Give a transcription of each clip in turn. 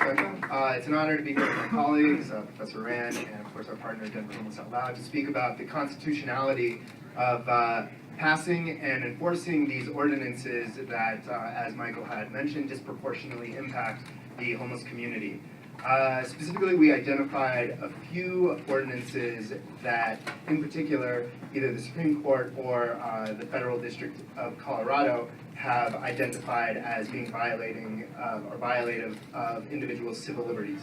Zwiebel. It's an honor to be here with my colleagues, Professor Rand, and of course our partner, Denver Homeless Out Loud, to speak about the constitutionality of passing and enforcing these ordinances that, as Michael had mentioned, disproportionately impact the homeless community. Specifically, we identified a few ordinances that, in particular, either the Supreme Court or the Federal District of Colorado have identified as being violating or violative of individuals' civil liberties.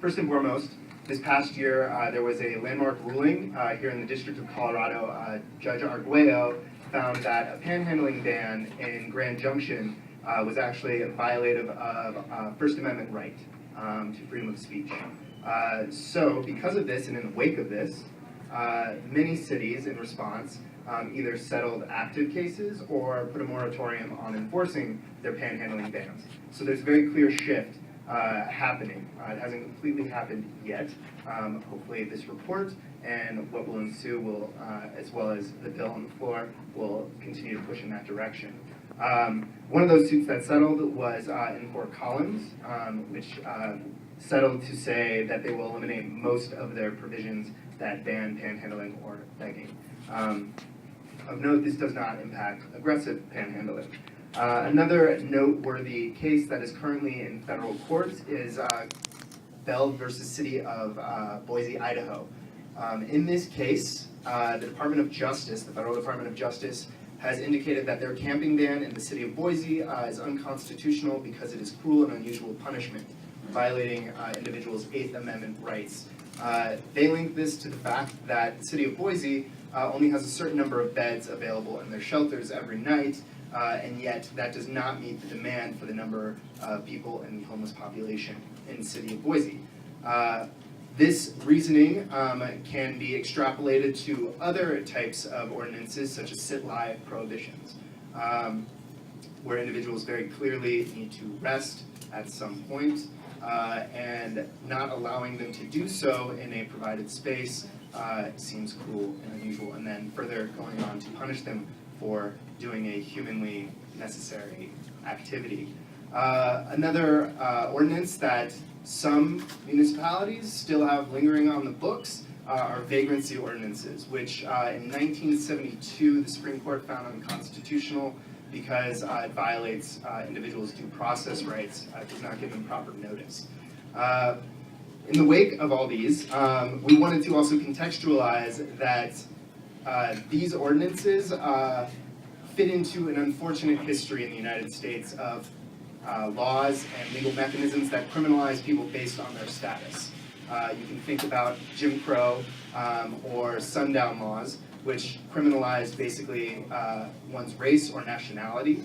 First and foremost, this past year, there was a landmark ruling here in the District of Colorado. Judge Arguello found that a panhandling ban in Grand Junction was actually violative of First Amendment right to freedom of speech. So because of this, and in the wake of this, many cities in response either settled active cases or put a moratorium on enforcing their panhandling bans. So there's a very clear shift happening. It hasn't completely happened yet. Hopefully this report and what will ensue will, as well as the bill on the floor, will continue to push in that direction. One of those suits that settled was in Fort Collins, which settled to say that they will eliminate most of their provisions that ban panhandling or begging. Of note, this does not impact aggressive panhandling. Another noteworthy case that is currently in federal courts is Bell versus City of Boise, Idaho. In this case, the Department of Justice, the Federal Department of Justice, has indicated that their camping ban in the city of Boise is unconstitutional because it is cruel and unusual punishment, violating individuals' Eighth Amendment rights. They link this to the fact that the city of Boise only has a certain number of beds available in their shelters every night, and yet that does not meet the demand for the number of people in the homeless population in the city of Boise. This reasoning can be extrapolated to other types of ordinances, such as sit-lie prohibitions, where individuals very clearly need to rest at some point, and not allowing them to do so in a provided space seems cruel and unusual, and then further going on to punish them for doing a humanly necessary activity. Another ordinance that some municipalities still have lingering on the books are vagrancy ordinances, which in 1972 the Supreme Court found unconstitutional because it violates individuals' due process rights, does not give them proper notice. In the wake of all these, we wanted to also contextualize that these ordinances fit into an unfortunate history in the United States of laws and legal mechanisms that criminalize people based on their status. You can think about Jim Crow or sundown laws, which criminalized basically one's race or nationality.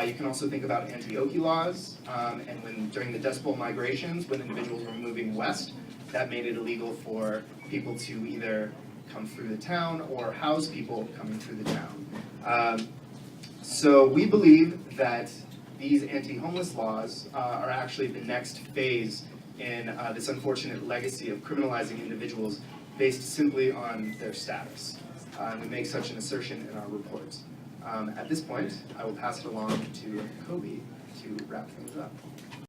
You can also think about anti-Okie laws, and during the Dust Bowl migrations, when individuals were moving west, that made it illegal for people to either come through the town or house people coming through the town. So we believe that these anti-homeless laws are actually the next phase in this unfortunate legacy of criminalizing individuals based simply on their status. And we make such an assertion in our reports. At this point, I will pass it along to Kobe to wrap things up.